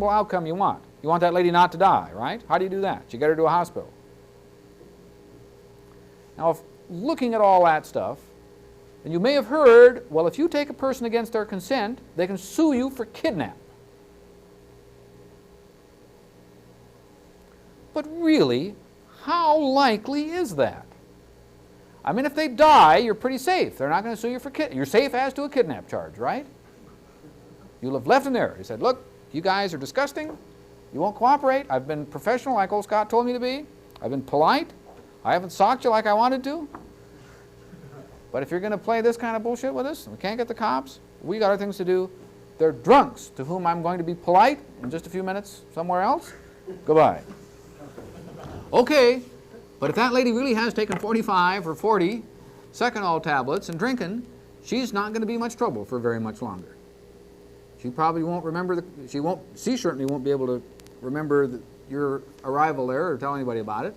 outcome you want. You want that lady not to die, right? How do you do that? You get her to a hospital. Now, if looking at all that stuff, and you may have heard, well, if you take a person against their consent, they can sue you for kidnap. But really, how likely is that? I mean, if they die, you're pretty safe. They're not going to sue you for kidnap. You're safe as to a kidnap charge, right? You'll have left them there. He said, look, you guys are disgusting. You won't cooperate. I've been professional like old Scott told me to be. I've been polite. I haven't socked you like I wanted to. But if you're going to play this kind of bullshit with us, we can't get the cops, we got other things to do. They're drunks to whom I'm going to be polite in just a few minutes somewhere else. Goodbye. Okay, but if that lady really has taken 45 or 40 Seconal tablets and drinking, she's not going to be much trouble for very much longer. She probably won't remember, she certainly won't be able to remember your arrival there or tell anybody about it.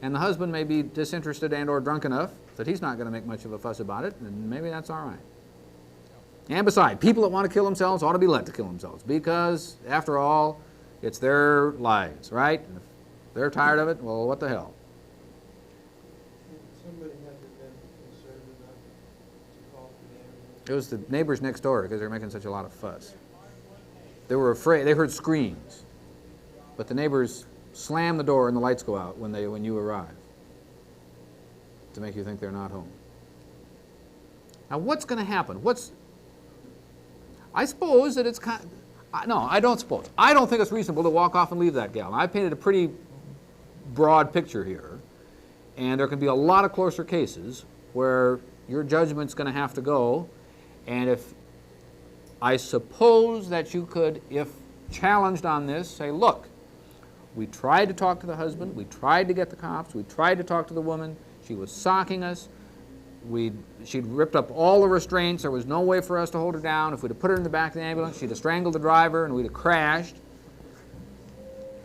And the husband may be disinterested and or drunk enough that he's not going to make much of a fuss about it, and maybe that's all right. And besides, people that want to kill themselves ought to be let to kill themselves because, after all, it's their lives, right? And if they're tired of it, well, what the hell? Somebody had to have been concerned enough to call for the ambulance. It was the neighbors next door because they were making such a lot of fuss. They were afraid. They heard screams, but the neighbors slam the door and the lights go out when you arrive to make you think they're not home. Now, what's going to happen? I suppose that it's no, I don't suppose. I don't think it's reasonable to walk off and leave that gal. Now, I painted a pretty broad picture here, and there can be a lot of closer cases where your judgment's going to have to go, and if I suppose that you could, if challenged on this, say, look, we tried to talk to the husband, we tried to get the cops, we tried to talk to the woman, she was socking us, she'd ripped up all the restraints, there was no way for us to hold her down. If we'd have put her in the back of the ambulance, she'd have strangled the driver and we'd have crashed.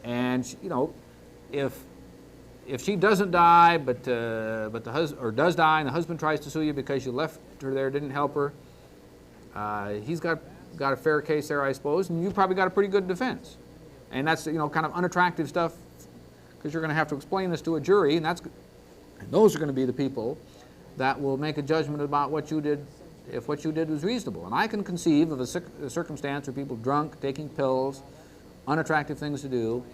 And, you know, if she doesn't die, but the husband, or does die, and the husband tries to sue you because you left her there, didn't help her, he's got a fair case there, I suppose, and you probably got a pretty good defense. And that's, you know, kind of unattractive stuff because you're going to have to explain this to a jury, and those are going to be the people that will make a judgment about what you did, if what you did was reasonable. And I can conceive of a circumstance where people drunk, taking pills, unattractive things to do,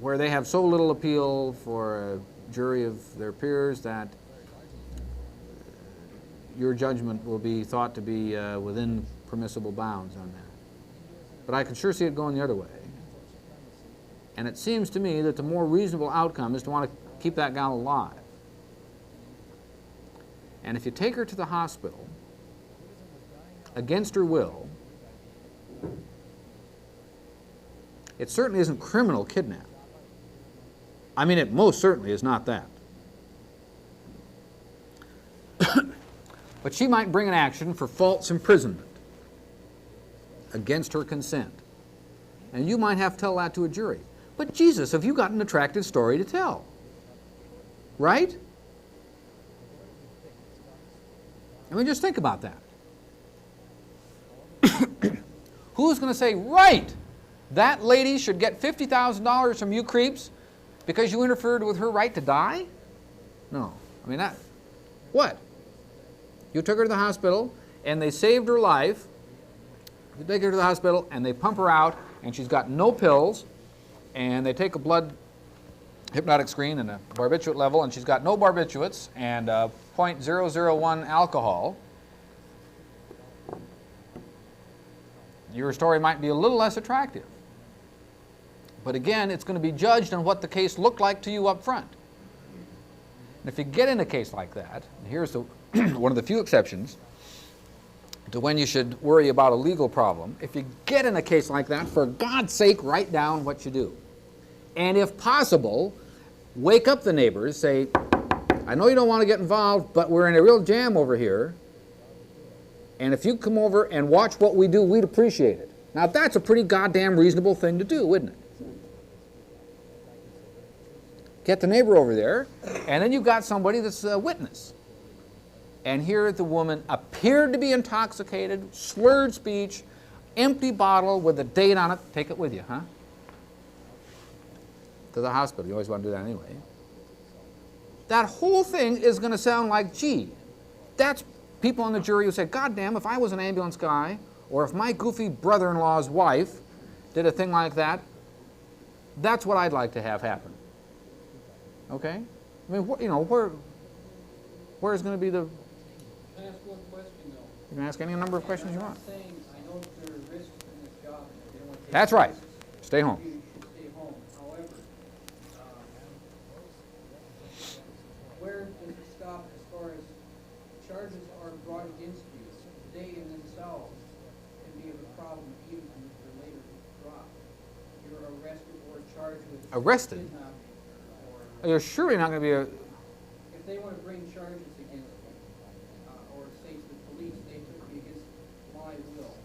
where they have so little appeal for a jury of their peers that your judgment will be thought to be within permissible bounds on that. But I can sure see it going the other way. And it seems to me that the more reasonable outcome is to want to keep that gal alive. And if you take her to the hospital against her will, it certainly isn't criminal kidnap. I mean, it most certainly is not that. But she might bring an action for false imprisonment against her consent. And you might have to tell that to a jury. But Jesus, have you got an attractive story to tell? Right? I mean, just think about that. Who's going to say, right, that lady should get $50,000 from you creeps because you interfered with her right to die? No. I mean, what? You took her to the hospital and they saved her life. You take her to the hospital and they pump her out and she's got no pills and they take a blood hypnotic screen and a barbiturate level and she's got no barbiturates and 0.001 alcohol. Your story might be a little less attractive. But again, it's going to be judged on what the case looked like to you up front. And if you get in a case like that, and here's one of the few exceptions to when you should worry about a legal problem. If you get in a case like that, for God's sake, write down what you do. And if possible, wake up the neighbors, say, I know you don't want to get involved, but we're in a real jam over here. And if you come over and watch what we do, we'd appreciate it. Now, that's a pretty goddamn reasonable thing to do, isn't it? Get the neighbor over there, and then you've got somebody that's a witness. And here the woman appeared to be intoxicated, slurred speech, empty bottle with a date on it, take it with you, huh? To the hospital. You always want to do that anyway. That whole thing is going to sound like, gee, that's people on the jury who say, God damn, if I was an ambulance guy, or if my goofy brother-in-law's wife did a thing like that, that's what I'd like to have happen. Okay? I mean, you know, where's going to be the... Can I ask one question, though? You can ask any number of questions you I'm want. not saying, I know there are risks in this job, and if they don't want to take That's right. risks, Stay home. you should stay home. However, where does it stop as far as charges are brought against you? They in themselves can be of a problem even if they're later dropped. You're arrested or charged with Arrested? kidnapping, or You're surely not going to be a... if they want to bring charges against you, or say to the police, they took me against my will,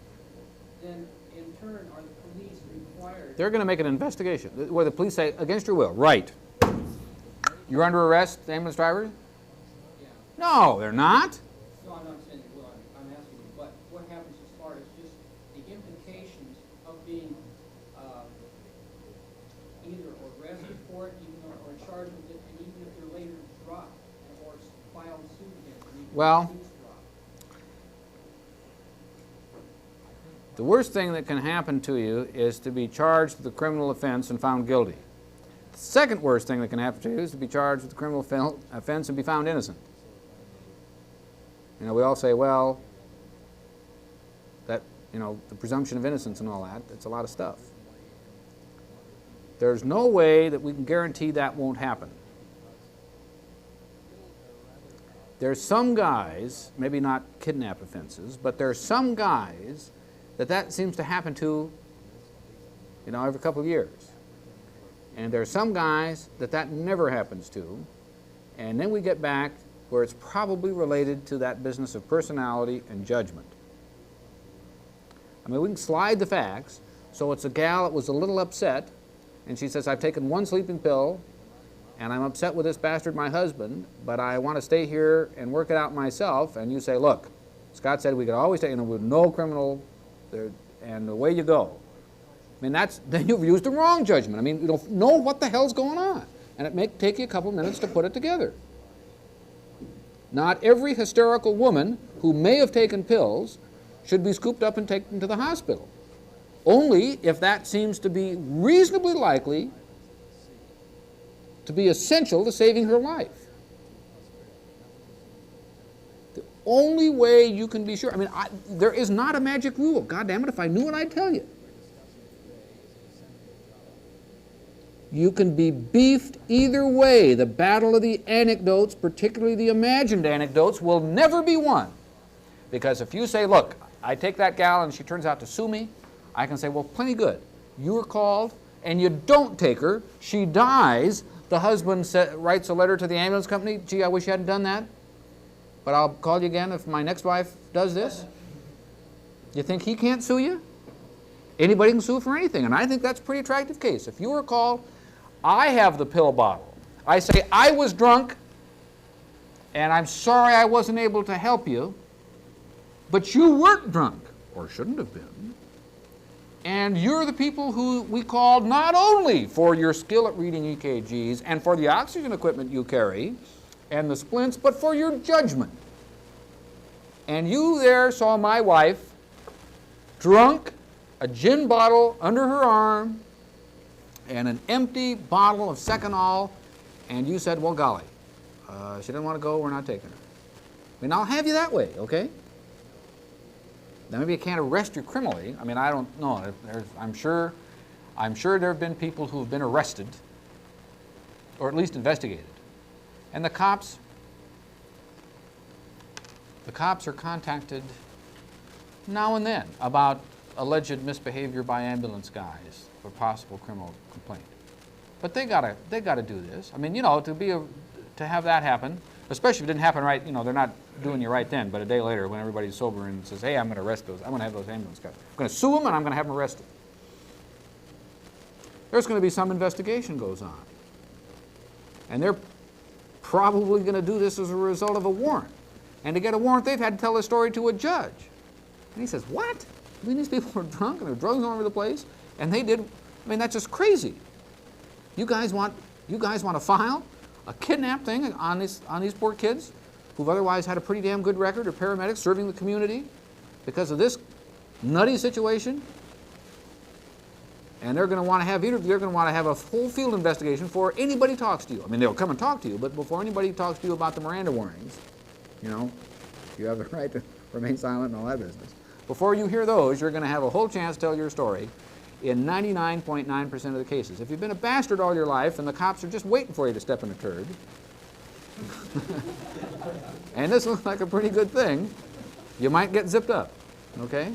then in turn, are the police required? They're going to make an investigation where the police say, against your will. Right. You're under arrest, ambulance driver? Yeah. No, they're not. No, I'm not saying they will, I'm asking you, but what happens as far as just the implications of being either arrested for it, or charged with it, and even if they're later dropped, or filed suit against them, even if Well, the suit's dropped? the worst thing that can happen to you is to be charged with a criminal offense and found guilty. The second worst thing that can happen to you is to be charged with a criminal offense and be found innocent. You know, we all say, well, that, you know, the presumption of innocence and all that, it's a lot of stuff. There's no way that we can guarantee that won't happen. There's some guys, maybe not kidnap offenses, but there's some guys that seems to happen to, you know, every couple of years. And there's some guys that never happens to. And then we get back where it's probably related to that business of personality and judgment. I mean, we can slide the facts. So it's a gal that was a little upset, and she says, I've taken one sleeping pill, and I'm upset with this bastard, my husband, but I want to stay here and work it out myself. And you say, look, Scott said we could always take, you know, with no criminal, and away you go. I mean, then you've used the wrong judgment. I mean, you don't know what the hell's going on. And it may take you a couple of minutes to put it together. Not every hysterical woman who may have taken pills should be scooped up and taken to the hospital. Only if that seems to be reasonably likely to be essential to saving her life. The only way you can be sure, I mean, there is not a magic rule. God damn it, if I knew it, I'd tell you. You can be beefed either way. The battle of the anecdotes, particularly the imagined anecdotes, will never be won. Because if you say, look, I take that gal and she turns out to sue me, I can say, well, plenty good. You were called and you don't take her. She dies. The husband writes a letter to the ambulance company. Gee, I wish you hadn't done that, but I'll call you again if my next wife does this. You think he can't sue you? Anybody can sue for anything, and I think that's a pretty attractive case. If you were called, I have the pill bottle. I say, I was drunk, and I'm sorry I wasn't able to help you, but you weren't drunk, or shouldn't have been. And you're the people who we called not only for your skill at reading EKGs and for the oxygen equipment you carry and the splints, but for your judgment. And you there saw my wife drunk, a gin bottle under her arm, and an empty bottle of Seconal, and you said, well, golly, she didn't want to go, we're not taking her. I mean, I'll have you that way, okay? Now, maybe you can't arrest you criminally. I mean, I don't know. I'm sure there have been people who have been arrested, or at least investigated. And the cops are contacted now and then about alleged misbehavior by ambulance guys for possible criminal complaint. But they gotta do this. I mean, you know, to have that happen, especially if it didn't happen right, you know, they're not doing you right then, but a day later when everybody's sober and says, hey, I'm going to arrest those, I'm going to have those ambulance guys. I'm going to sue them and I'm going to have them arrested. There's going to be some investigation goes on. And they're probably going to do this as a result of a warrant. And to get a warrant, they've had to tell the story to a judge. And he says, what? I mean, these people were drunk and there were drugs all over the place, and they did. I mean, that's just crazy. You guys want to file a kidnap thing on these poor kids who've otherwise had a pretty damn good record, or paramedics serving the community because of this nutty situation? And they're going to want to have a full field investigation before anybody talks to you. I mean, they'll come and talk to you, but before anybody talks to you about the Miranda warnings, you know, you have the right to remain silent and all that business. Before you hear those, you're going to have a whole chance to tell your story in 99.9% of the cases. If you've been a bastard all your life and the cops are just waiting for you to step in a turd, and this looks like a pretty good thing, you might get zipped up, okay?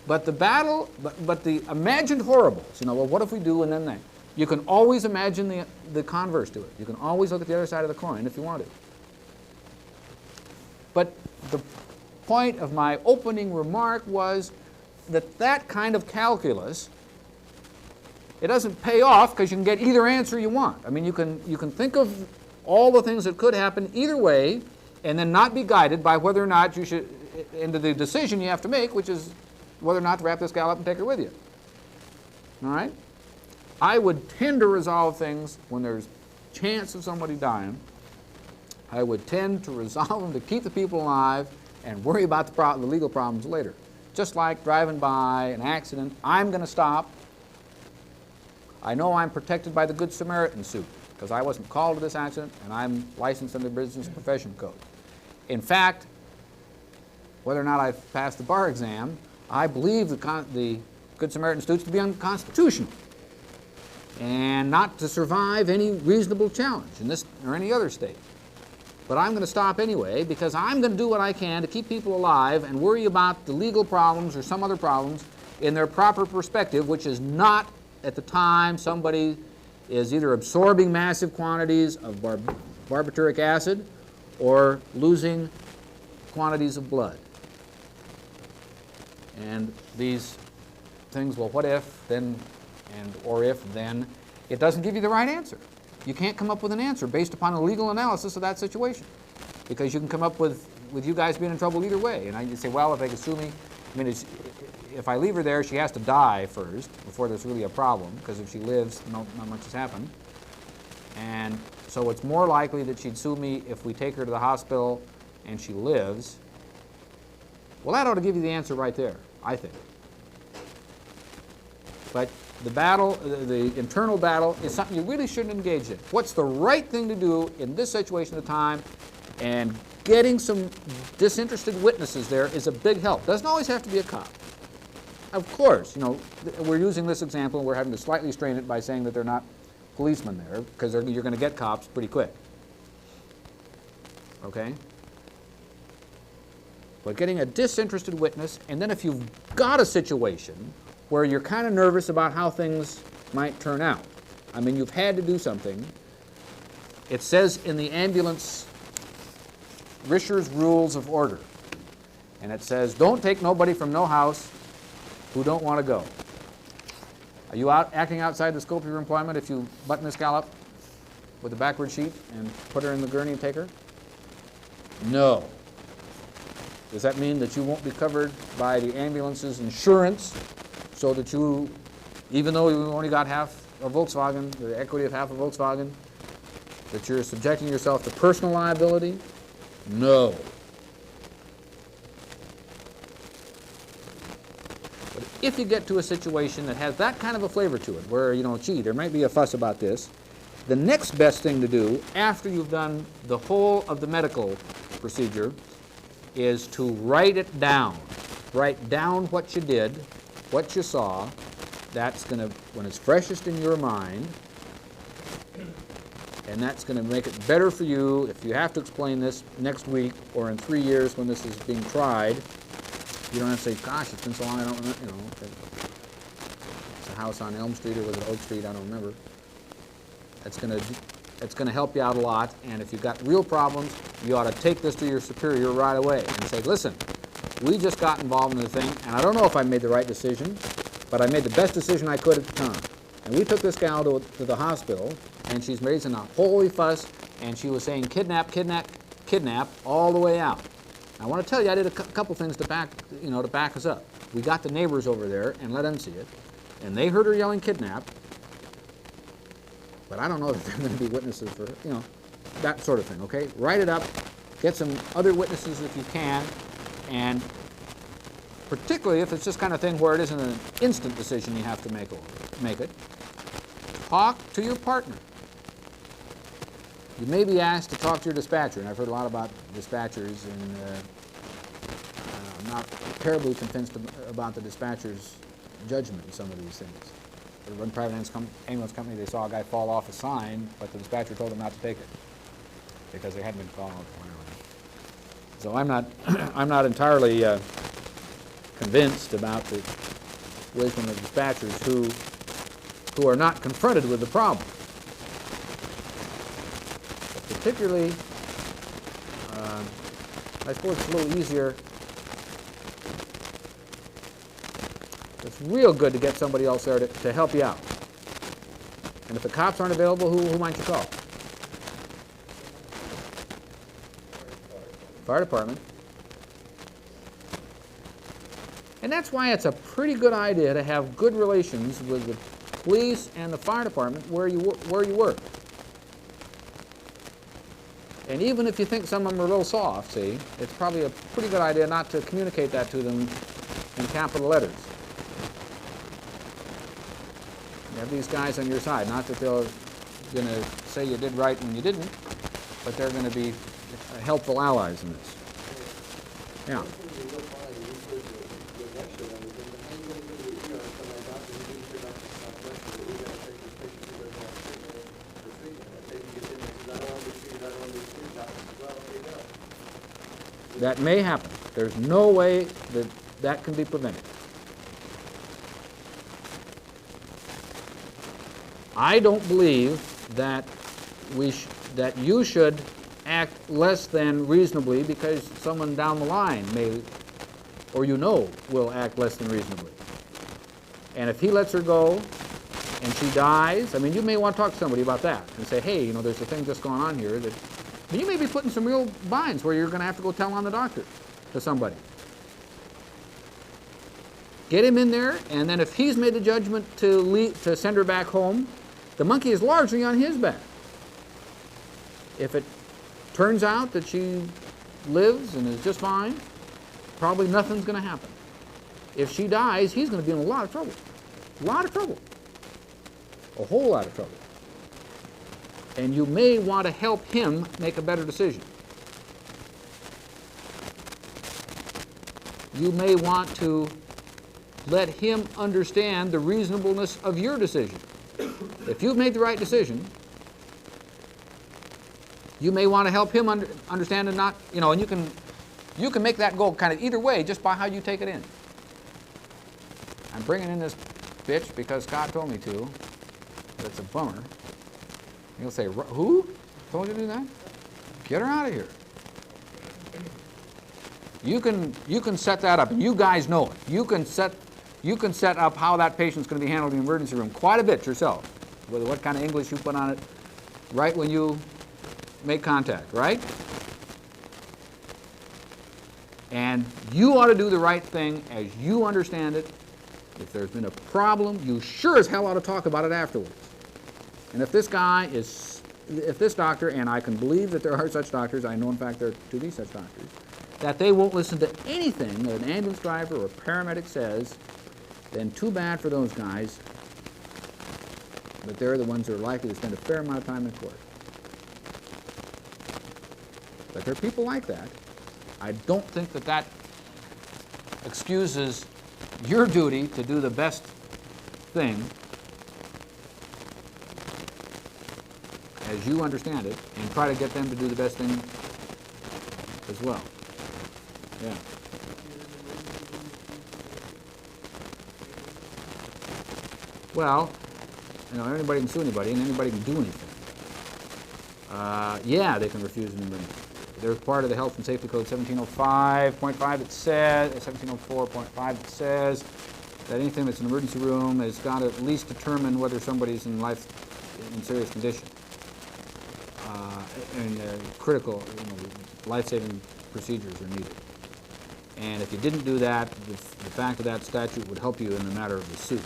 But the battle, but the imagined horribles, you know, well, what if we do and then that? You can always imagine the converse to it. You can always look at the other side of the coin if you want to. But the point of my opening remark was that kind of calculus, it doesn't pay off because you can get either answer you want. I mean, you can think of all the things that could happen either way and then not be guided by whether or not you should, into the decision you have to make, which is whether or not to wrap this gal up and take her with you. All right? I would tend to resolve things when there's chance of somebody dying. I would tend to resolve them to keep the people alive and worry about the legal problems later. Just like driving by an accident, I'm going to stop. I know I'm protected by the Good Samaritan suit because I wasn't called to this accident and I'm licensed under the Business Profession Code. In fact, whether or not I've passed the bar exam, I believe the Good Samaritan suit to be unconstitutional and not to survive any reasonable challenge in this or any other state. But I'm going to stop anyway because I'm going to do what I can to keep people alive and worry about the legal problems or some other problems in their proper perspective, which is not at the time somebody is either absorbing massive quantities of barbituric acid or losing quantities of blood. And these things, well, what if, then, and or if, then, it doesn't give you the right answer. You can't come up with an answer based upon a legal analysis of that situation because you can come up with you guys being in trouble either way. And you say, well, if they can sue me, I mean, if I leave her there, she has to die first before there's really a problem because if she lives, not much has happened. And so it's more likely that she'd sue me if we take her to the hospital and she lives. Well, that ought to give you the answer right there, I think. But the battle, the internal battle, is something you really shouldn't engage in. What's the right thing to do in this situation of time? And getting some disinterested witnesses there is a big help. Doesn't always have to be a cop. Of course, you know, we're using this example and we're having to slightly strain it by saying that they're not policemen there because you're going to get cops pretty quick. Okay? But getting a disinterested witness, and then if you've got a situation where you're kind of nervous about how things might turn out. I mean, you've had to do something. It says in the ambulance, Risher's Rules of Order, and it says, don't take nobody from no house who don't want to go. Are you acting outside the scope of your employment if you button this gal up with a backward sheet and put her in the gurney and take her? No. Does that mean that you won't be covered by the ambulance's insurance so that you, even though you only got half a Volkswagen, the equity of half a Volkswagen, that you're subjecting yourself to personal liability? No. But if you get to a situation that has that kind of a flavor to it, where, you know, gee, there might be a fuss about this, the next best thing to do after you've done the whole of the medical procedure is to write it down. Write down what you did, what you saw. That's going to, when it's freshest in your mind, and that's going to make it better for you if you have to explain this next week or in 3 years when this is being tried. You don't have to say, gosh, it's been so long, I don't remember, you know, it's a house on Elm Street or was it Oak Street, I don't remember. It's going to help you out a lot, and if you've got real problems, you ought to take this to your superior right away and say, listen, we just got involved in the thing, and I don't know if I made the right decision, but I made the best decision I could at the time. And we took this gal to the hospital, and she's raising a holy fuss, and she was saying kidnap, kidnap, kidnap all the way out. I want to tell you, I did a couple things to back us up. we got the neighbors over there and let them see it, and they heard her yelling kidnap, but I don't know that they're going to be witnesses for, you know, that sort of thing, okay? Write it up, get some other witnesses if you can, and particularly if it's this kind of thing where it isn't an instant decision you have to make it, talk to your partner. You may be asked to talk to your dispatcher, and I've heard a lot about dispatchers, and I'm not terribly convinced about the dispatcher's judgment in some of these things. They run private ambulance company, they saw a guy fall off a sign, but the dispatcher told them not to take it because they hadn't been followed. So I'm not entirely convinced about the wisdom of dispatchers who are not confronted with the problem. But particularly, I suppose it's a little easier. It's real good to get somebody else there to help you out. And if the cops aren't available, who might you call? Fire department. And that's why it's a pretty good idea to have good relations with the police and the fire department where you work. And even if you think some of them are a little soft, see, it's probably a pretty good idea not to communicate that to them in capital letters. You have these guys on your side. Not that they're going to say you did right when you didn't, but they're going to be helpful allies in this. Yeah. That may happen. There's no way that that can be prevented. I don't believe that that you should act less than reasonably because someone down the line may, or you know, will act less than reasonably. And if he lets her go and she dies, I mean, you may want to talk to somebody about that and say, hey, you know, there's a thing just going on here that, but you may be putting some real binds where you're going to have to go tell on the doctor to somebody. Get him in there, and then if he's made the judgment to send her back home, the monkey is largely on his back. If it turns out that she lives and is just fine, probably nothing's going to happen. If she dies, he's going to be in a lot of trouble. A lot of trouble. A whole lot of trouble. And you may want to help him make a better decision. You may want to let him understand the reasonableness of your decision. If you've made the right decision, you may want to help him understand and not, you know, and you can make that go kind of either way just by how you take it in. I'm bringing in this bitch because Scott told me to, but it's a bummer. He'll say, who told you to do that? Get her out of here. You can set that up, and you guys know it. You can set up how that patient's going to be handled in the emergency room quite a bit yourself, with what kind of English you put on it right when you make contact, right? And you ought to do the right thing as you understand it. If there's been a problem, you sure as hell ought to talk about it afterwards. And if this doctor, and I can believe that there are such doctors, I know in fact there to be such doctors, that they won't listen to anything that an ambulance driver or a paramedic says, then too bad for those guys. But they're the ones that are likely to spend a fair amount of time in court. But there are people like that. I don't think that that excuses your duty to do the best thing as you understand it, and try to get them to do the best thing as well. Yeah. Well, you know, anybody can sue anybody, and anybody can do anything. Yeah, they can refuse an emergency. There's part of the Health and Safety Code 1705.5 that says, 1704.5 that says that anything that's in an emergency room has got to at least determine whether somebody's in serious condition. And critical, life-saving procedures are needed. And if you didn't do that, the fact of that statute would help you in the matter of the suit.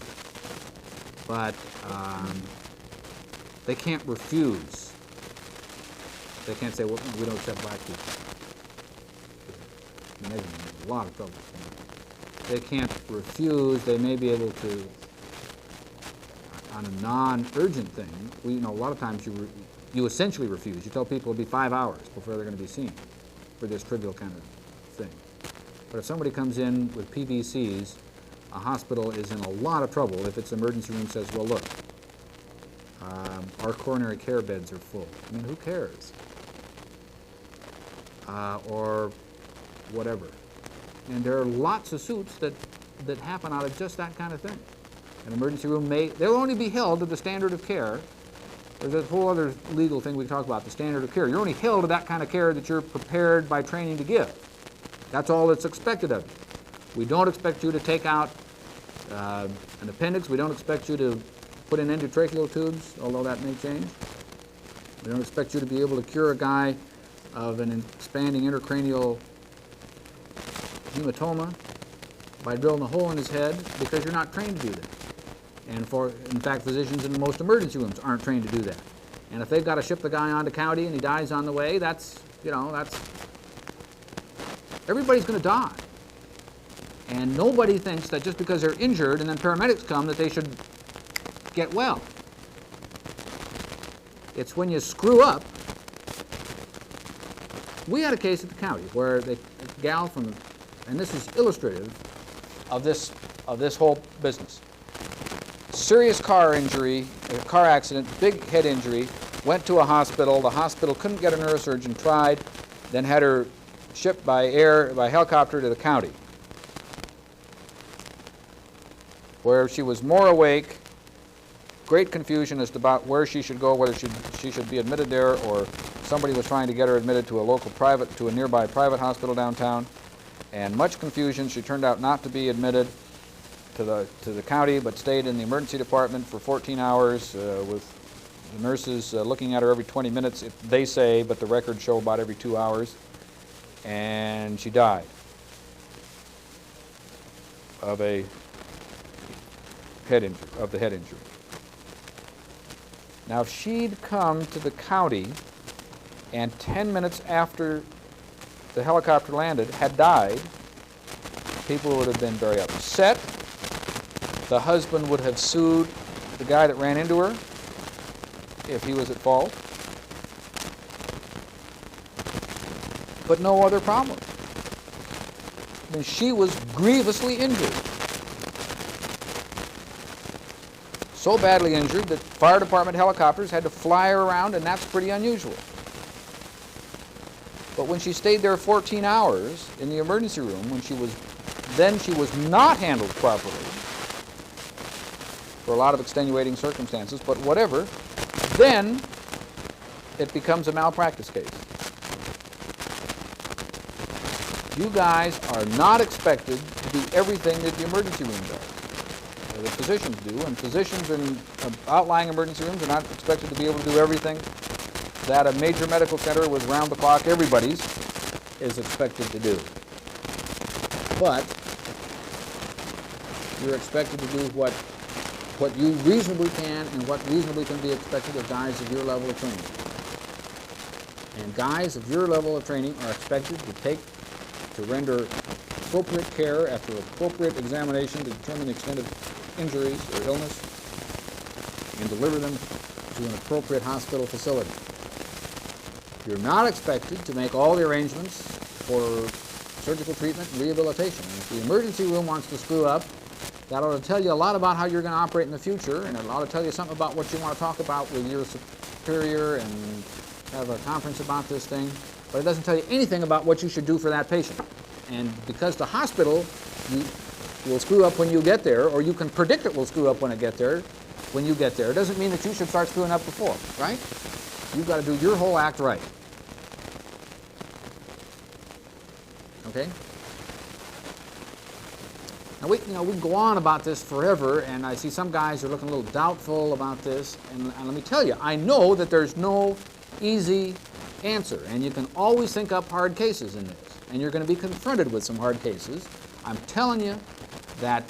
But they can't refuse. They can't say, well, we don't accept black people. I mean, they're in a lot of trouble. They can't refuse. They may be able to, on a non-urgent thing, a lot of times you essentially refuse. You tell people it'll be 5 hours before they're going to be seen for this trivial kind of thing. But if somebody comes in with PVCs, a hospital is in a lot of trouble if its emergency room says, well, look, our coronary care beds are full. I mean, who cares? Or whatever. And there are lots of suits that happen out of just that kind of thing. An emergency room they'll only be held to the standard of care. There's a whole other legal thing we talk about, the standard of care. You're only held to that kind of care that you're prepared by training to give. That's all that's expected of you. We don't expect you to take out an appendix. We don't expect you to put in endotracheal tubes, although that may change. We don't expect you to be able to cure a guy of an expanding intracranial hematoma by drilling a hole in his head, because you're not trained to do that. And in fact, physicians in most emergency rooms aren't trained to do that. And if they've got to ship the guy onto county and he dies on the way, that's everybody's going to die. And nobody thinks that just because they're injured and then paramedics come that they should get well. It's when you screw up. We had a case at the county where a gal from, and this is illustrative of this whole business. Serious car injury, a car accident, big head injury, went to a hospital. The hospital couldn't get a neurosurgeon, tried, then had her shipped by helicopter to the county, where she was more awake, great confusion as to about where she should go, whether she should be admitted there, or somebody was trying to get her admitted to a nearby private hospital downtown, and much confusion. She turned out not to be admitted to the county, but stayed in the emergency department for 14 hours with the nurses looking at her every 20 minutes, if they say, but the records show about every 2 hours, and she died of the head injury. Now, if she'd come to the county and 10 minutes after the helicopter landed had died, people would have been very upset. The husband would have sued the guy that ran into her if he was at fault. But no other problem. I mean, she was grievously injured. So badly injured that fire department helicopters had to fly her around, and that's pretty unusual. But when she stayed there 14 hours in the emergency room, she was not handled properly for a lot of extenuating circumstances, but whatever, then it becomes a malpractice case. You guys are not expected to do everything that the emergency room does. The physicians do, and physicians in outlying emergency rooms are not expected to be able to do everything that a major medical center with round-the-clock everybody's is expected to do. But you're expected to do what you reasonably can and what reasonably can be expected of guys of your level of training. And guys of your level of training are expected to render appropriate care after appropriate examination to determine the extent of injuries or illness and deliver them to an appropriate hospital facility. You're not expected to make all the arrangements for surgical treatment and rehabilitation. And if the emergency room wants to screw up, that ought to tell you a lot about how you're going to operate in the future, and it ought to tell you something about what you want to talk about with your superior and have a conference about this thing. But it doesn't tell you anything about what you should do for that patient. And because the hospital will screw up when you get there, or you can predict it will screw up when you get there, it doesn't mean that you should start screwing up before, right? You've got to do your whole act right. Okay? Now we can go on about this forever, and I see some guys are looking a little doubtful about this, and let me tell you, I know that there's no easy answer, and you can always think up hard cases in this. and you're going to be confronted with some hard cases, I'm telling you that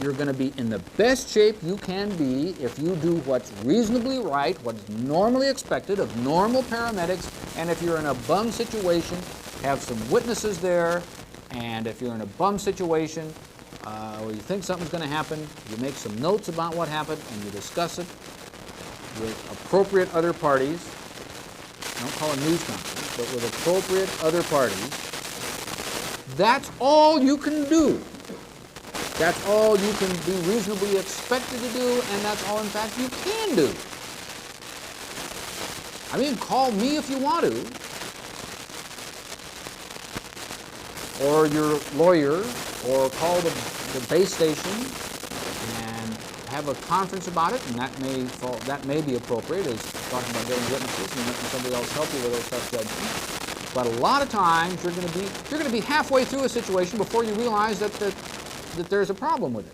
you're going to be in the best shape you can be if you do what's reasonably right, what's normally expected of normal paramedics, and if you're in a bum situation, have some witnesses there, and if you're in a bum situation where you think something's going to happen, you make some notes about what happened, and you discuss it with appropriate other parties. Don't call it news conference, but with appropriate other parties. That's all you can do. That's all you can be reasonably expected to do, and that's all, in fact, you can do. I mean, call me if you want to, or your lawyer, or call the base station and have a conference about it, and that may be appropriate, as talking about getting witnesses and letting somebody else help you with those tough judgments. But a lot of times you're going to be halfway through a situation before you realize that there's a problem with it.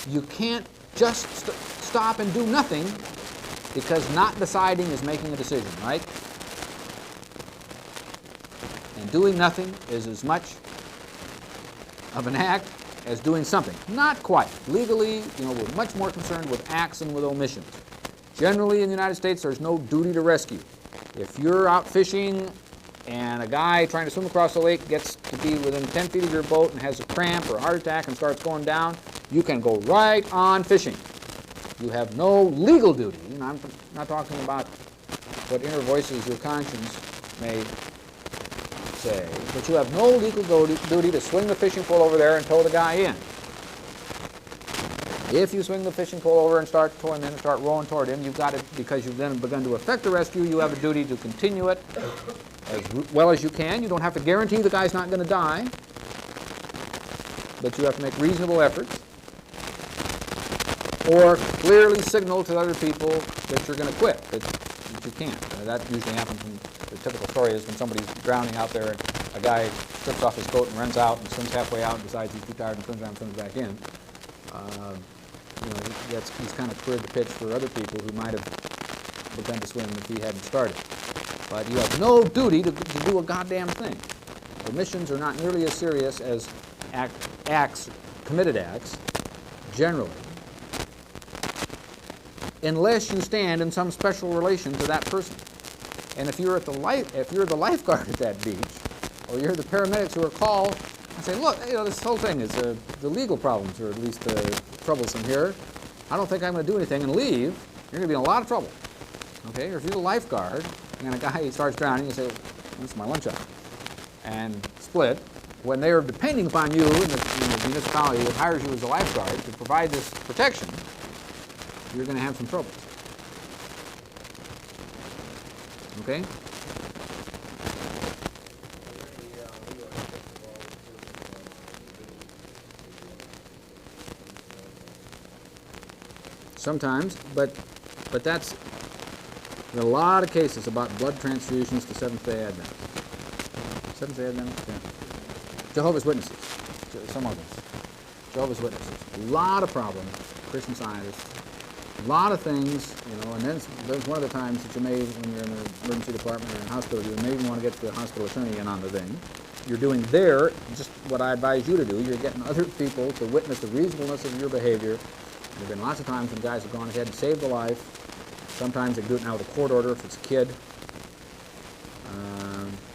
You can't just stop and do nothing, because not deciding is making a decision, right? And doing nothing is as much of an act as doing something. Not quite. Legally, we're much more concerned with acts than with omissions. Generally, in the United States, there's no duty to rescue. If you're out fishing and a guy trying to swim across the lake gets to be within 10 feet of your boat and has a cramp or a heart attack and starts going down, you can go right on fishing. You have no legal duty, and I'm not talking about what inner voices your conscience may say, but you have no legal duty to swing the fishing pole over there and tow the guy in. If you swing the fishing pole over and start towing him and start rowing toward him, you've got it, because you've then begun to effect the rescue, you have a duty to continue it as well as you can. You don't have to guarantee the guy's not going to die, but you have to make reasonable efforts, or clearly signal to other people that you're going to quit, that you can't. That usually happens when the typical story is when somebody's drowning out there and a guy strips off his coat and runs out and swims halfway out and decides he's too tired and turns around and swims back in. He's kind of cleared the pitch for other people who might have begun to swim if he hadn't started. But you have no duty to do a goddamn thing. Omissions are not nearly as serious as committed acts, generally, unless you stand in some special relation to that person. And if you're the lifeguard at that beach, or you're the paramedics who are called and say, look, this whole thing is the legal problems are at least troublesome here. I don't think I'm going to do anything, and leave. You're going to be in a lot of trouble. Okay? Or if you're the lifeguard and a guy starts drowning, you say, this is my lunch hour, and split. When they are depending upon you in the municipality that hires you as a lifeguard to provide this protection, you're going to have some trouble. Okay? Sometimes, but that's there are a lot of cases about blood transfusions to Seventh-day Adventists. Seventh-day Adventists? Yeah. Jehovah's Witnesses. Some of them. Jehovah's Witnesses. A lot of problems. Christian Scientists. A lot of things, and then there's one of the times that you may, when you're in the emergency department or in a hospital, you may even want to get the hospital attorney in on the thing. You're doing there just what I advise you to do. You're getting other people to witness the reasonableness of your behavior. There have been lots of times when guys have gone ahead and saved a life. Sometimes they do it now with a court order if it's a kid.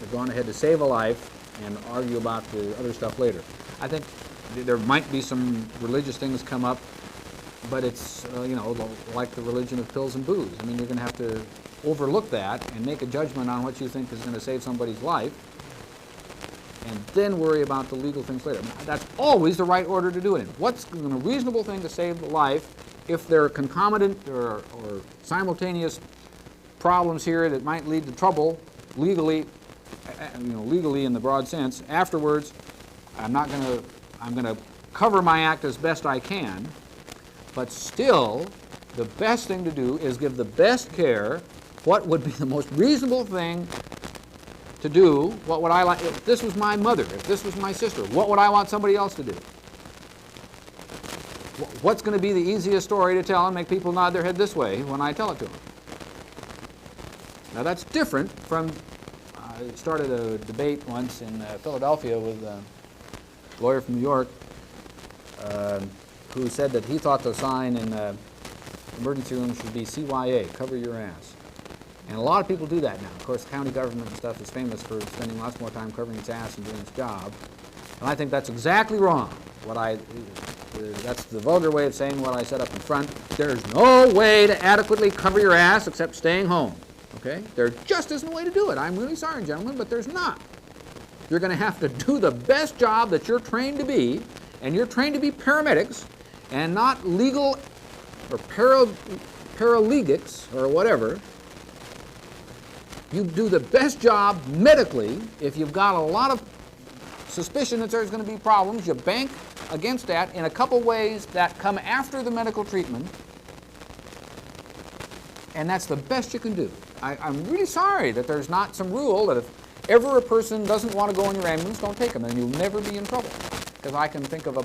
They've gone ahead to save a life and argue about the other stuff later. I think there might be some religious things come up, but it's, like the religion of pills and booze. I mean, you're going to have to overlook that and make a judgment on what you think is going to save somebody's life, and then worry about the legal things later. That's always the right order to do it in. What's a reasonable thing to save the life if there are concomitant or simultaneous problems here that might lead to trouble legally, legally in the broad sense. Afterwards, I'm going to cover my act as best I can, but still, the best thing to do is give the best care. What would be the most reasonable thing to do? What would I like? If this was my mother, if this was my sister, what would I want somebody else to do? What's going to be the easiest story to tell and make people nod their head this way when I tell it to them? Now that's different from, I started a debate once in Philadelphia with a lawyer from New York who said that he thought the sign in the emergency room should be CYA, cover your ass. And a lot of people do that now. Of course, county government and stuff is famous for spending lots more time covering its ass and doing its job. And I think that's exactly wrong. That's the vulgar way of saying what I said up in front. There's no way to adequately cover your ass except staying home. Okay? There just isn't a way to do it. I'm really sorry, gentlemen, but there's not. You're going to have to do the best job that you're trained to be, and you're trained to be paramedics and not legal or paralegics or whatever. You do the best job medically. If you've got a lot of suspicion that there's going to be problems, you bank against that in a couple ways that come after the medical treatment, and that's the best you can do. I'm really sorry that there's not some rule that if ever a person doesn't want to go in your ambulance, don't take them, and you'll never be in trouble. Because I can think of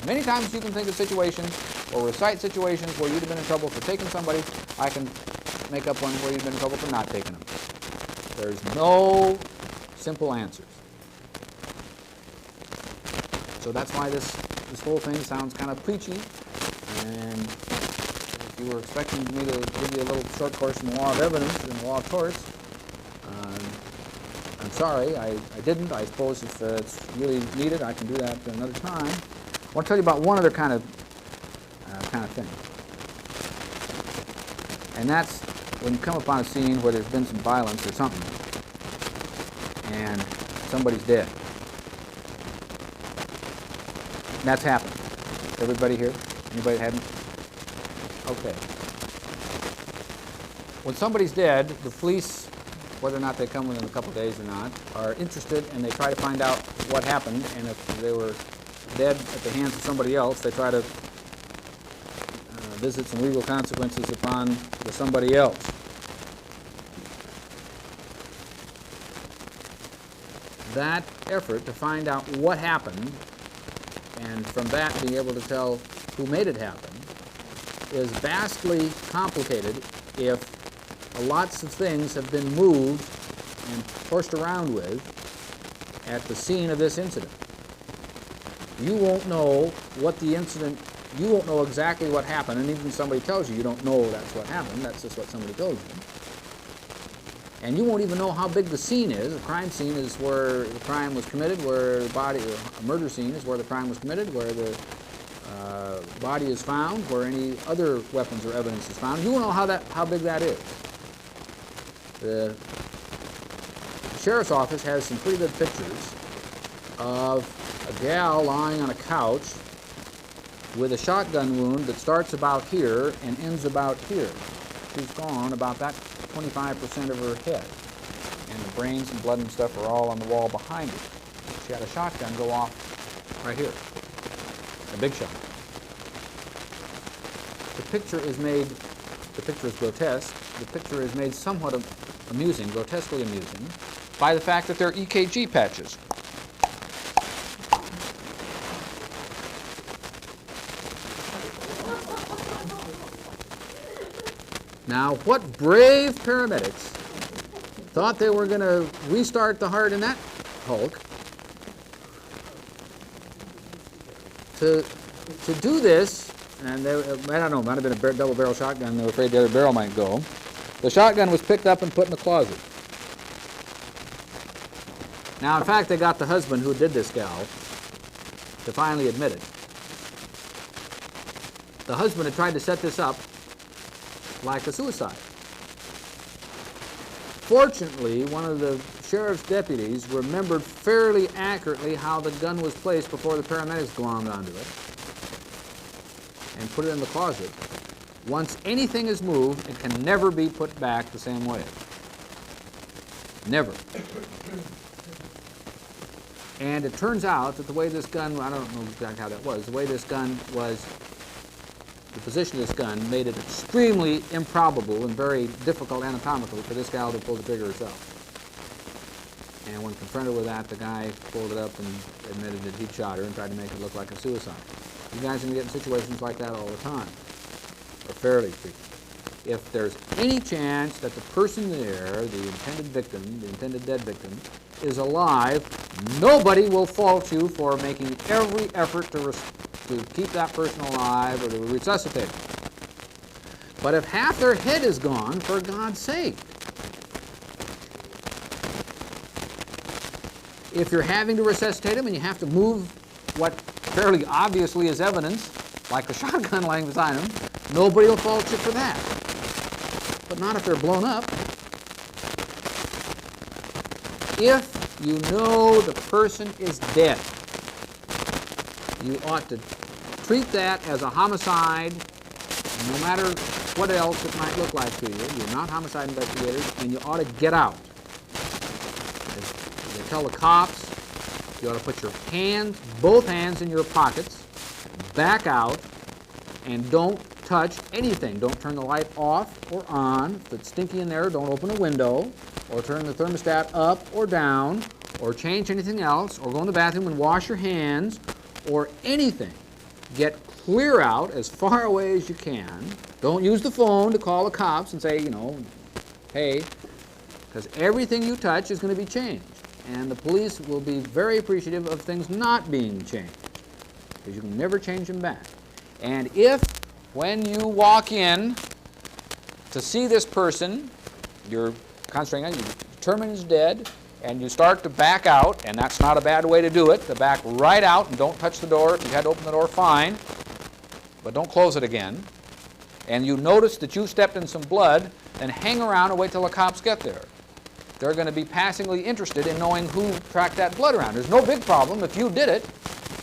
many times you can think of situations or recite situations where you'd have been in trouble for taking somebody. I can make up one where you've been in trouble for not taking them. There's no simple answers. So that's why this whole thing sounds kind of preachy. And if you were expecting me to give you a little short course in the law of evidence and the law of torts, I'm sorry, I didn't. I suppose if it's really needed, I can do that another time. I want to tell you about one other kind of thing. And that's when you come upon a scene where there's been some violence or something, and somebody's dead. That's happened. Everybody here? Anybody that hadn't? Okay. When somebody's dead, the police, whether or not they come within a couple days or not, are interested and they try to find out what happened, and if they were dead at the hands of somebody else, they try to visit some legal consequences upon the somebody else. That effort to find out what happened, and from that being able to tell who made it happen, is vastly complicated if lots of things have been moved and horsed around with at the scene of this incident. You won't know what the incident, you won't know exactly what happened, and even if somebody tells you, you don't know that's what happened, that's just what somebody told you. And you won't even know how big the scene is. A crime scene is where the crime was committed, where the body, a murder scene is where the crime was committed, where the body is found, where any other weapons or evidence is found. You won't know how big that is. The sheriff's office has some pretty good pictures of a gal lying on a couch with a shotgun wound that starts about here and ends about here. She's gone about that 25% of her head, and the brains and blood and stuff are all on the wall behind her. She had a shotgun go off right here, a big shot. The picture is grotesque. The picture is made somewhat amusing, grotesquely amusing, by the fact that they're EKG patches. Now, what brave paramedics thought they were going to restart the heart in that Hulk to do this? And they, I don't know, it might have been a double-barrel shotgun. They were afraid the other barrel might go. The shotgun was picked up and put in the closet. Now, in fact, they got the husband who did this gal to finally admit it. The husband had tried to set this up like a suicide. Fortunately, one of the sheriff's deputies remembered fairly accurately how the gun was placed before the paramedics glommed onto it and put it in the closet. Once anything is moved, it can never be put back the same way. Never. And it turns out that the way this gun, I don't know exactly how that was, the way this gun was, the position of this gun made it extremely improbable and very difficult anatomically for this gal to pull the trigger herself. And when confronted with that, the guy pulled it up and admitted that he'd shot her and tried to make it look like a suicide. You guys are going to get in situations like that all the time, or fairly frequently. if there's any chance that the person there, the intended victim, the intended dead victim, is alive, nobody will fault you for making every effort to keep that person alive or to resuscitate them. But if half their head is gone, for God's sake, if you're having to resuscitate them and you have to move what fairly obviously is evidence, like the shotgun lying beside them, nobody will fault you for that. But not if they're blown up. If you know the person is dead, you ought to treat that as a homicide, no matter what else it might look like to you. You're not homicide investigators, and you ought to get out. You tell the cops, you ought to put your hands, both hands in your pockets, back out, and don't touch anything. Don't turn the light off or on. If it's stinky in there, don't open a window, or turn the thermostat up or down, or change anything else, or go in the bathroom and wash your hands, or anything. Get clear out as far away as you can. Don't use the phone to call the cops and say, you know, hey, because everything you touch is going to be changed. And the police will be very appreciative of things not being changed, because you can never change them back. And if, when you walk in to see this person, you're concentrating on, you determine he's dead, and you start to back out, and that's not a bad way to do it, to back right out and don't touch the door. If you had to open the door, fine, but don't close it again. And you notice that you stepped in some blood, then hang around and wait till the cops get there. They're going to be passingly interested in knowing who tracked that blood around. There's no big problem if you did it.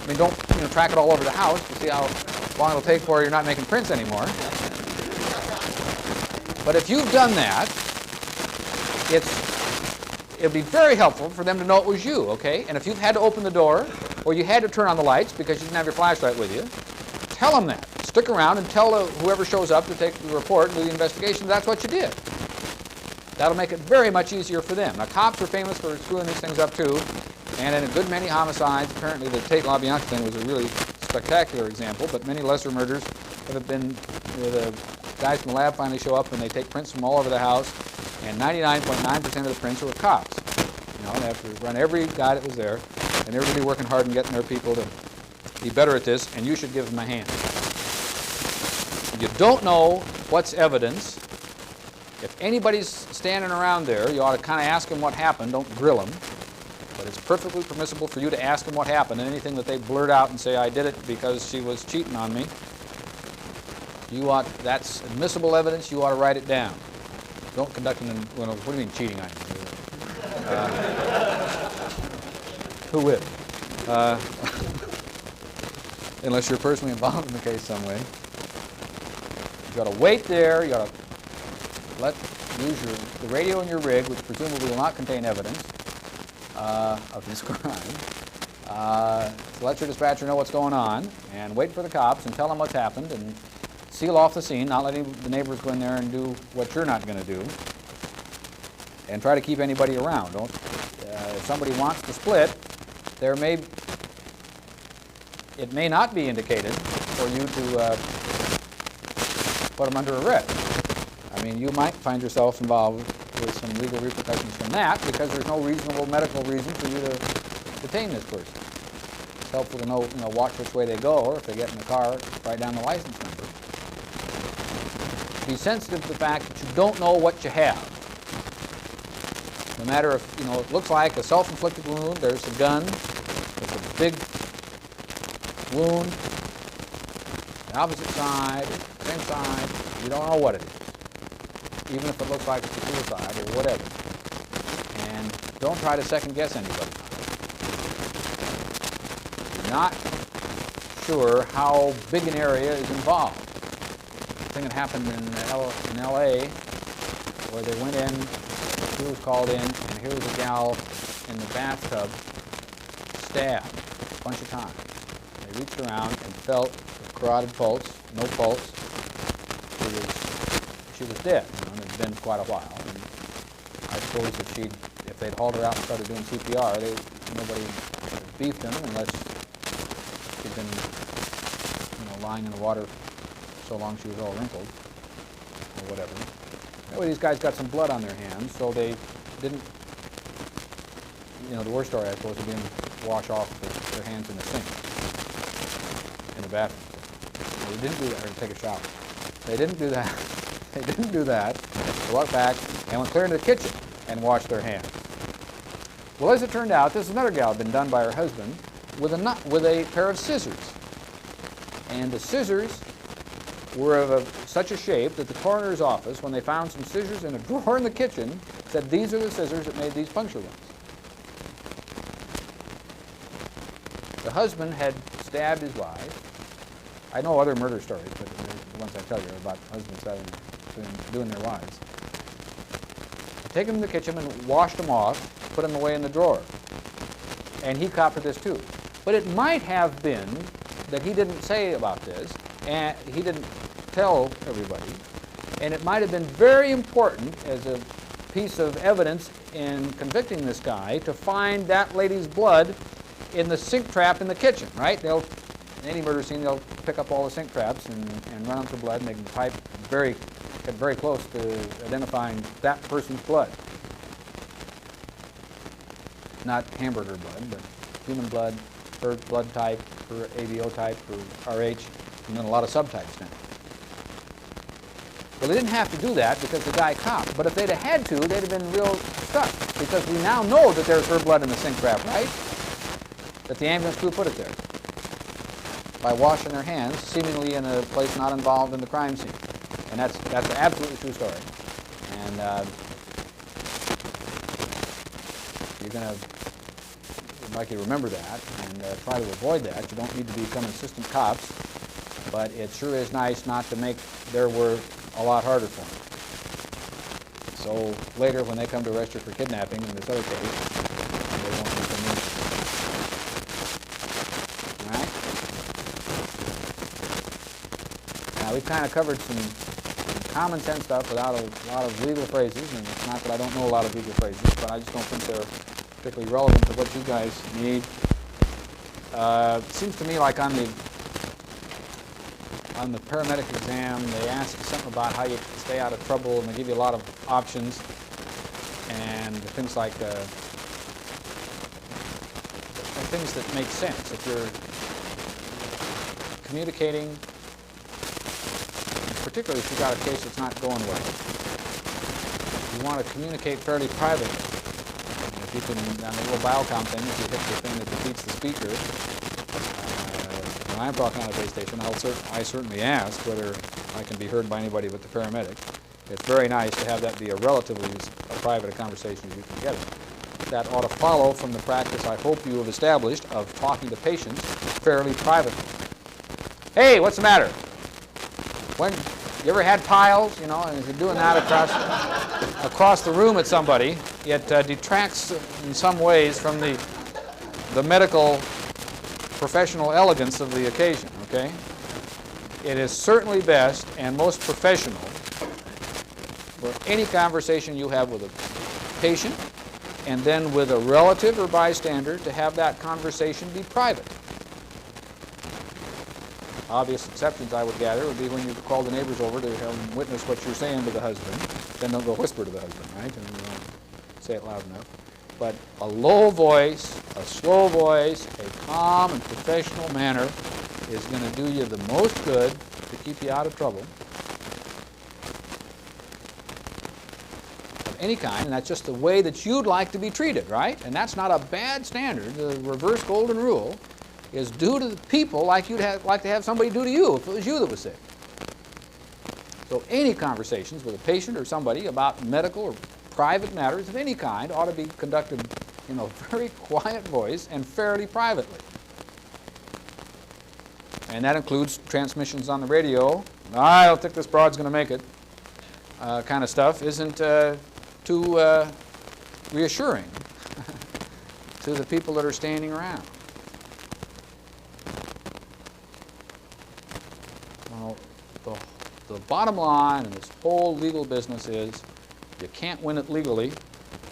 I mean, don't track it all over the house to see how long it'll take before you're not making prints anymore. But if you've done that, it'd be very helpful for them to know it was you, okay? And if you've had to open the door, or you had to turn on the lights because you didn't have your flashlight with you, tell them that. Stick around and tell whoever shows up to take the report and do the investigation that's what you did. That'll make it very much easier for them. Now, cops are famous for screwing these things up too, and in a good many homicides, apparently the Tate LaBianca thing was a really spectacular example, but many lesser murders have been where the guys from the lab finally show up and they take prints from all over the house, and 99.9% of the prints are with cops. They have to run every guy that was there, and they're really working hard and getting their people to be better at this, and you should give them a hand. If you don't know what's evidence, if anybody's standing around there, you ought to kind of ask them what happened. Don't grill them. But it's perfectly permissible for you to ask them what happened, and anything that they blurt out and say, I did it because she was cheating on me, that's admissible evidence. You ought to write it down. Don't conduct an, what do you mean cheating on you? Who with? Unless you're personally involved in the case some way. You ought to wait there. You ought to use the radio in your rig, which presumably will not contain evidence of this crime. So let your dispatcher know what's going on, and wait for the cops and tell them what's happened, and seal off the scene, not letting the neighbors go in there and do what you're not going to do, and try to keep anybody around. If somebody wants to split, it may not be indicated for you to put them under arrest. I mean, you might find yourself involved with some legal repercussions from that because there's no reasonable medical reason for you to detain this person. It's helpful to know, watch which way they go, or if they get in the car, write down the license number. Be sensitive to the fact that you don't know what you have. No matter if, it looks like a self-inflicted wound, there's a gun, there's a big wound, the opposite side, same side, you don't know what it is, even if it looks like it's a suicide or whatever. And don't try to second-guess anybody. You're not sure how big an area is involved. The thing that happened in L.A., where they went in, she was called in, and here was a gal in the bathtub, stabbed a bunch of times. They reached around and felt a carotid pulse, no pulse. She was dead. It had been quite a while. And I suppose if they'd hauled her out and started doing CPR, nobody beefed them unless she'd been, lying in the water so long she was all wrinkled. or whatever. That way these guys got some blood on their hands, so they didn't, the worst story I suppose would be to wash off their hands in the sink, in the bathroom. No, they didn't do that, or take a shower. They didn't do that. They didn't do that. They walked back and went clear into the kitchen and washed their hands. Well, as it turned out, this another gal had been done by her husband with a pair of scissors. And the scissors were of such a shape that the coroner's office, when they found some scissors in a drawer in the kitchen, said these are the scissors that made these puncture wounds. The husband had stabbed his wife. I know other murder stories, but the ones I tell you are about husbands doing their wives. I'd taken them to the kitchen and washed them off, put them away in the drawer. And he copped this too. But it might have been that he didn't say about this, and he didn't tell everybody, and it might have been very important as a piece of evidence in convicting this guy to find that lady's blood in the sink trap in the kitchen, right? In any murder scene, they'll pick up all the sink traps and run them for blood, and they can get very close to identifying that person's blood. Not hamburger blood, but human blood, per blood type, per ABO type, per RH, and then a lot of subtypes now. Well, they didn't have to do that because the guy copped, but if they'd have had to, they'd have been real stuck, because we now know that there's her blood in the sink trap, right? That the ambulance crew put it there by washing their hands, seemingly in a place not involved in the crime scene. And that's an absolutely true story. And I'd like you to remember that and try to avoid that. You don't need to become assistant cops, but it sure is nice not to make their work a lot harder for them. So later, when they come to arrest you for kidnapping in this other case, they won't be so mean. All right? Now, we've kind of covered some common sense stuff without a lot of legal phrases, and it's not that I don't know a lot of legal phrases, but I just don't think they're particularly relevant to what you guys need. It seems to me like on the paramedic exam, they ask you something about how you stay out of trouble, and they give you a lot of options, and things like things that make sense. If you're communicating, particularly if you've got a case that's not going well, you want to communicate fairly privately. If you can, on the little biocom thing, if you hit the thing that defeats the speaker, when I'm talking on a base station, I certainly ask whether I can be heard by anybody but the paramedic. It's very nice to have that be a relatively private conversation as you can get it. That ought to follow from the practice I hope you have established of talking to patients fairly privately. Hey, what's the matter? When you ever had piles, and if you're doing that across the room at somebody, it detracts in some ways from the medical professional elegance of the occasion, okay? It is certainly best and most professional for any conversation you have with a patient and then with a relative or bystander to have that conversation be private. Obvious exceptions, I would gather, would be when you call the neighbors over to have them witness what you're saying to the husband. Then they'll go whisper to the husband, right? And say it loud enough. But a low voice, a slow voice, a calm and professional manner is going to do you the most good to keep you out of trouble of any kind, and that's just the way that you'd like to be treated, right? And that's not a bad standard. The reverse golden rule is do to the people like you'd like to have somebody do to you if it was you that was sick. So any conversations with a patient or somebody about medical or private matters of any kind ought to be conducted in a very quiet voice and fairly privately. And that includes transmissions on the radio. I don't think this broad's going to make it kind of stuff isn't too reassuring to the people that are standing around. Well, the bottom line in this whole legal business is you can't win it legally.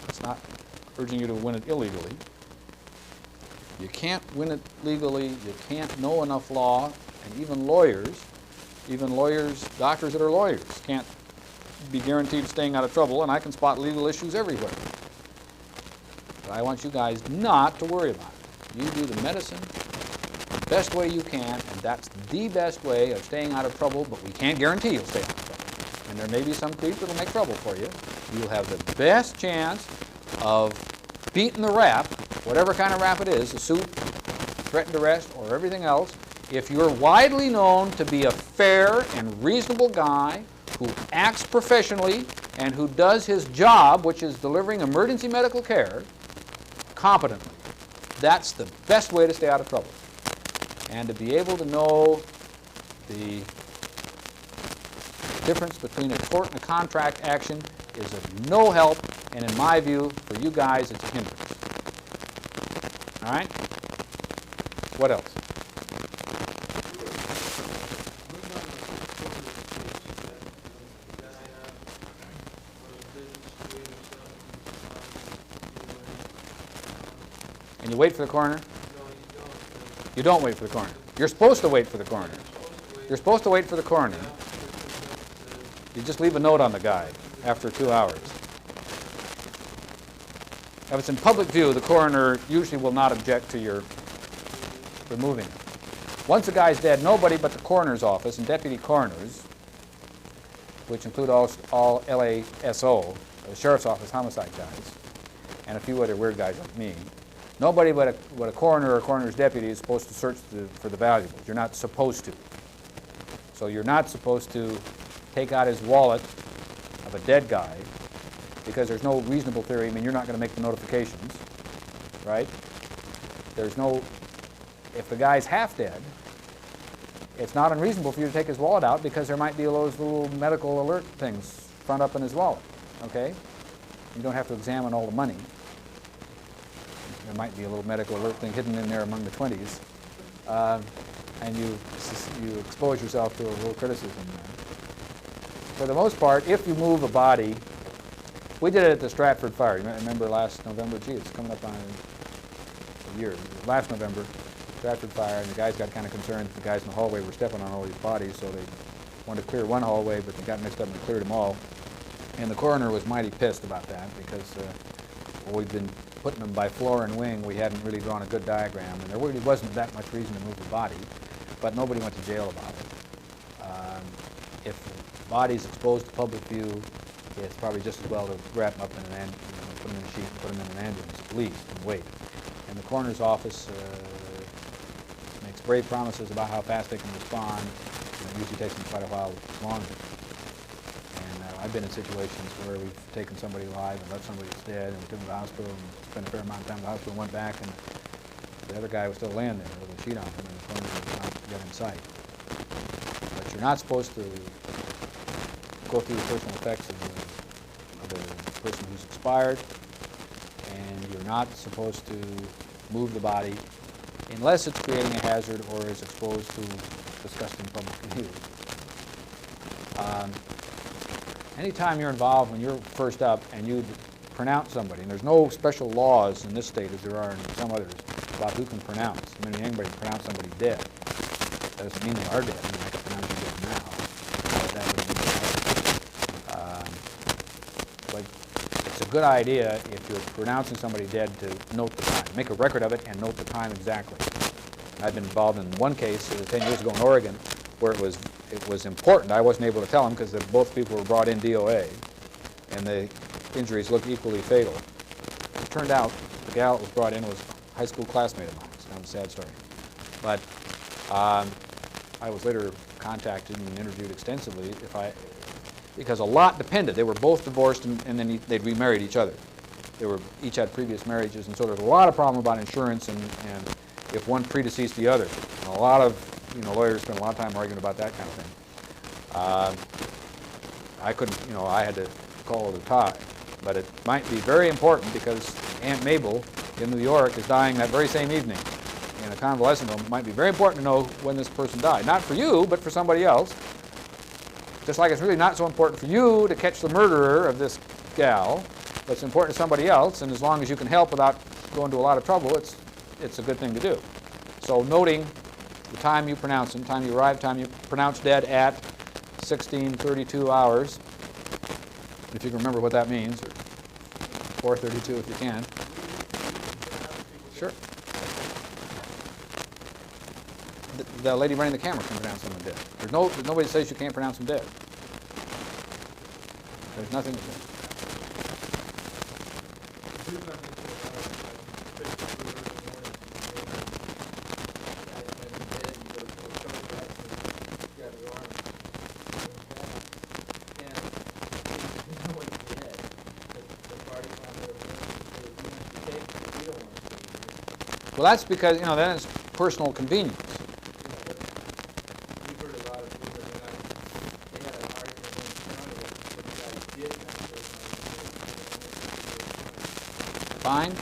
It's not urging you to win it illegally. You can't win it legally. You can't know enough law. And even lawyers, doctors that are lawyers, can't be guaranteed staying out of trouble, and I can spot legal issues everywhere. But I want you guys not to worry about it. You do the medicine the best way you can, and that's the best way of staying out of trouble, but we can't guarantee you'll stay out of trouble. And there may be some creep that'll make trouble for you. You'll have the best chance of beating the rap, whatever kind of rap it is, the suit, threatened arrest, or everything else, if you're widely known to be a fair and reasonable guy who acts professionally and who does his job, which is delivering emergency medical care, competently. That's the best way to stay out of trouble. And to be able to know the difference between a tort and a contract action is of no help, and in my view, for you guys, it's a hindrance. All right? What else? And you wait for the coroner? You don't wait for the coroner. You're supposed to wait for the coroner. You're supposed to wait for the coroner. You just leave a note on the guy after 2 hours. If it's in public view, the coroner usually will not object to your removing him. Once the guy's dead, nobody but the coroner's office and deputy coroners, which include all LASO, the sheriff's office homicide guys, and a few other weird guys like me, nobody but a coroner or coroner's deputy is supposed to search for the valuables. You're not supposed to. So you're not supposed to take out his wallet of a dead guy because there's no reasonable theory. I mean, you're not going to make the notifications, right? There's no, if the guy's half dead, it's not unreasonable for you to take his wallet out because there might be those little medical alert things front up in his wallet, okay? You don't have to examine all the money. There might be a little medical alert thing hidden in there among the 20s, and you expose yourself to a little criticism there. For the most part, if you move a body, we did it at the Stratford fire. You remember last November? Gee, it's coming up on a year. Last November, Stratford fire, and the guys got kind of concerned. The guys in the hallway were stepping on all these bodies, so they wanted to clear one hallway, but they got mixed up and cleared them all. And the coroner was mighty pissed about that because we'd been putting them by floor and wing. We hadn't really drawn a good diagram, and there really wasn't that much reason to move the body, but nobody went to jail about it. If the body's exposed to public view, it's probably just as well to wrap them up in an put them in a sheet and put them in an ambulance at least and wait. And the coroner's office makes brave promises about how fast they can respond, and it usually takes them quite a while longer. And I've been in situations where we've taken somebody alive and left somebody that's dead, and we took them to the hospital and spent a fair amount of time in the hospital and went back, and the other guy was still laying there with a sheet on him, and the coroner was not yet in sight. But you're not supposed to go through the personal effects of the person who's expired, and you're not supposed to move the body unless it's creating a hazard or is exposed to disgusting public view. Anytime you're involved when you're first up and you pronounce somebody, and there's no special laws in this state as there are in some others about who can pronounce. I mean, anybody can pronounce somebody dead. That doesn't mean they are dead. I mean, I can pronounce you dead now. But that would be but it's a good idea if you're pronouncing somebody dead to note the time. Make a record of it and note the time exactly. I've been involved in one case 10 years ago in Oregon where it was important. I wasn't able to tell them because both people were brought in DOA, and the injuries looked equally fatal. It turned out the gal that was brought in was a high school classmate of mine. It's kind of a sad story. But I was later contacted and interviewed extensively because a lot depended. They were both divorced, and then they'd remarried each other. They each had previous marriages, and so there's a lot of problem about insurance and if one predeceased the other. And a lot of lawyers spend a lot of time arguing about that kind of thing. I couldn't, I had to call it a tie. But it might be very important because Aunt Mabel in New York is dying that very same evening in a convalescent home. It might be very important to know when this person died. Not for you, but for somebody else. Just like it's really not so important for you to catch the murderer of this gal, but it's important to somebody else, and as long as you can help without going to a lot of trouble, it's a good thing to do. So noting the time you pronounce him, time you arrive, time you pronounce dead at 16:32 hours, if you can remember what that means, or 432 if you can. Sure. The lady running the camera can pronounce someone dead. There's nobody that says you can't pronounce them dead. There's nothing to say. Well, that's because, then it's personal convenience. We've heard a lot of people that they had an argument in the county that the guy did Fine.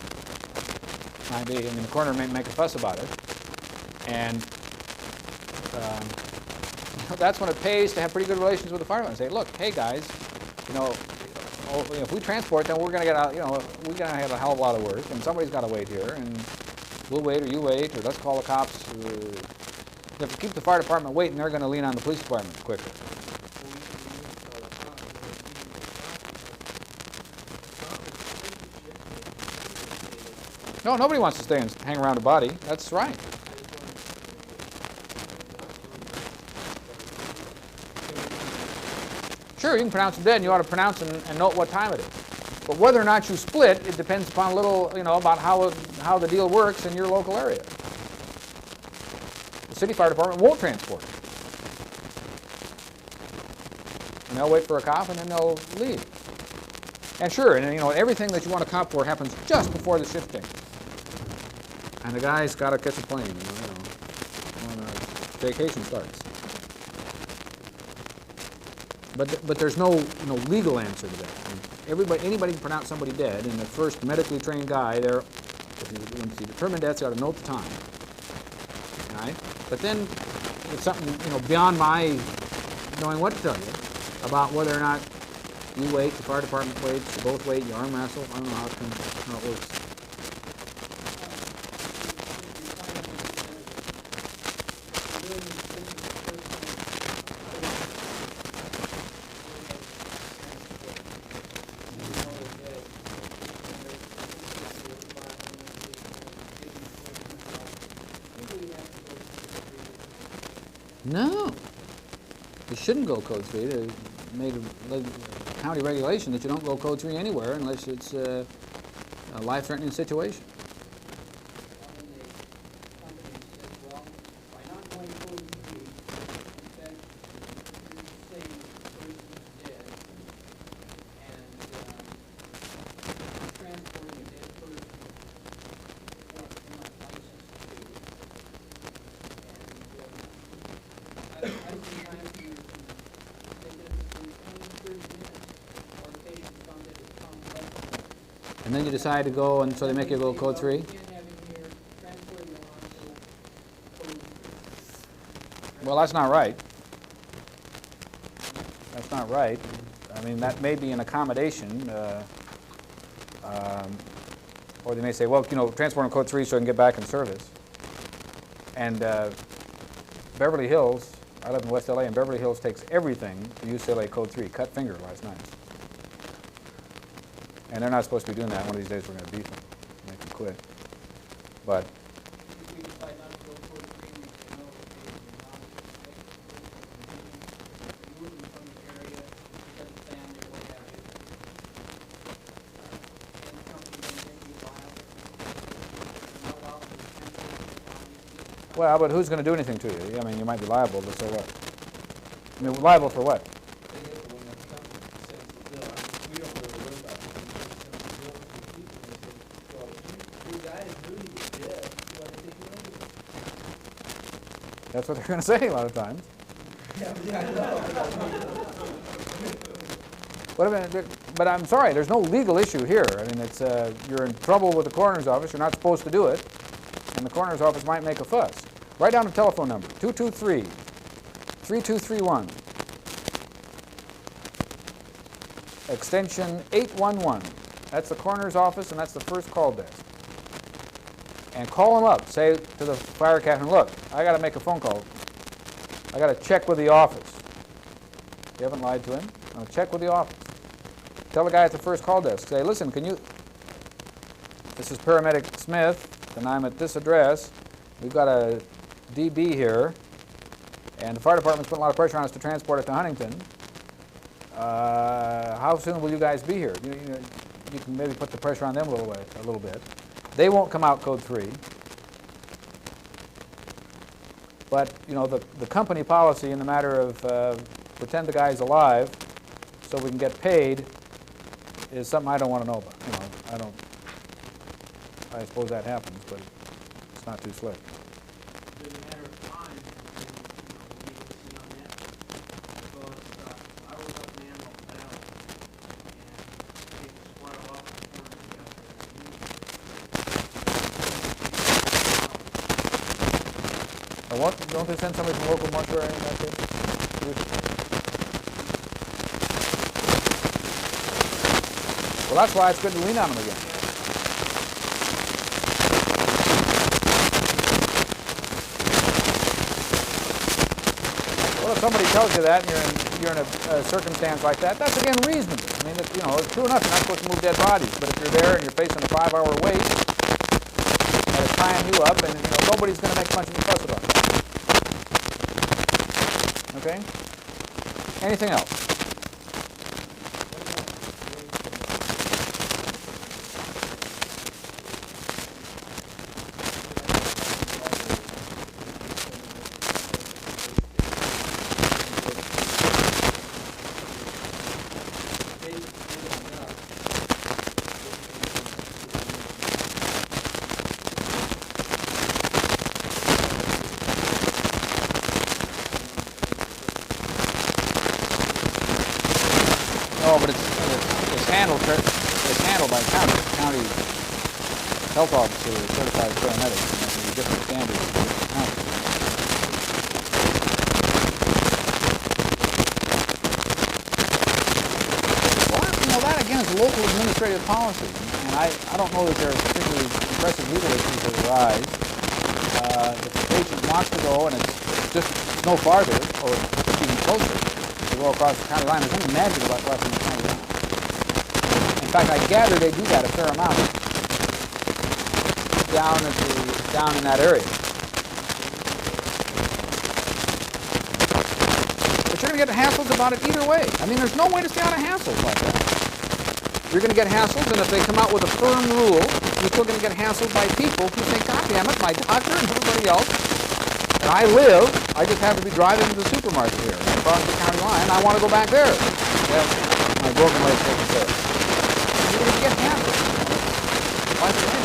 The coroner may make a fuss about it. And that's when it pays to have pretty good relations with the fire department. Say, look, hey guys, if we transport, then we're going to get out, we're going to have a hell of a lot of work, and somebody's got to wait here, and we'll wait, or you wait, or let's call the cops. If you keep the fire department waiting, they're going to lean on the police department quicker. No, nobody wants to stay and hang around a body. That's right. Sure, you can pronounce them dead, and you ought to pronounce them and note what time it is. But whether or not you split, it depends upon a little, about how the deal works in your local area. The city fire department won't transport it. And they'll wait for a cop, and then they'll leave. And sure, and everything that you want a cop for happens just before the shift change. And the guy's got to catch a plane, when vacation starts. But there's no legal answer to that. Anybody can pronounce somebody dead, and the first medically trained guy there, if he determined death, he ought to note the time. All right? But then it's something beyond my knowing what to tell you about whether or not you wait, the fire department waits, you both wait, you arm wrestle. I don't know how it works. No, you shouldn't go code 3. They made a county regulation that you don't go code 3 anywhere unless it's a life-threatening situation. And then you decide to go, and so they make you go code 3? Well, that's not right. That's not right. I mean, that may be an accommodation. Or they may say, well, transport on code 3 so I can get back in service. And Beverly Hills, I live in West LA, and Beverly Hills takes everything to UCLA code 3. Cut finger last night. And they're not supposed to be doing that. One of these days we're going to beat them, make them quit. But well, but who's going to do anything to you? I mean, you might be liable, but so what? I mean, liable for what? That's what they're going to say a lot of times. But I'm sorry, there's no legal issue here. I mean, it's you're in trouble with the coroner's office. You're not supposed to do it, and the coroner's office might make a fuss. Write down the telephone number: 223-3231, extension 811. That's the coroner's office, and that's the first call desk. And call them up. Say to the fire captain, look, I got to make a phone call. I got to check with the office. You haven't lied to him. I'll check with the office. Tell the guy at the first call desk, say, listen, this is Paramedic Smith, and I'm at this address. We've got a DB here, and the fire department's putting a lot of pressure on us to transport it to Huntington. How soon will you guys be here? You can maybe put the pressure on them a little bit. They won't come out code 3. But the company policy in the matter of pretend the guy's alive so we can get paid is something I don't want to know about. I suppose that happens, but it's not too slick. It's a matter of time until we make a decision on that. Because I was up in Animal Valley and they squat off the corner together. What? Don't they send somebody from local mortuary in that case? Well, that's why it's good to lean on them again. Well, if somebody tells you that and you're in a circumstance like that, that's again reasonable. I mean, it's true enough, you're not supposed to move dead bodies, but if you're there and you're facing a 5-hour wait, and it's tying you up, and nobody's going to make much of a fuss about it. Okay? Anything else? No, but it's handled by county health officer or certified paramedics, and there's a different standard in different counties. Well, that again is local administrative policy, and I don't know that there are particularly impressive legal issues that arise. If the patient wants to go and it's just no farther, or it's even closer, to go across the county line, there's nothing magic about crossing the county line. In fact, I gather they do that a fair amount down in that area. But you're going to get hassled about it either way. I mean, there's no way to stay out of hassles like that. You're going to get hassled, and if they come out with a firm rule, you're still going to get hassled by people who say, God damn it, my doctor and everybody else, and I just have to be driving to the supermarket here, across the county line, and I want to go back there. Well, my broken leg's taken care of. You're going to get hassled. Why should I?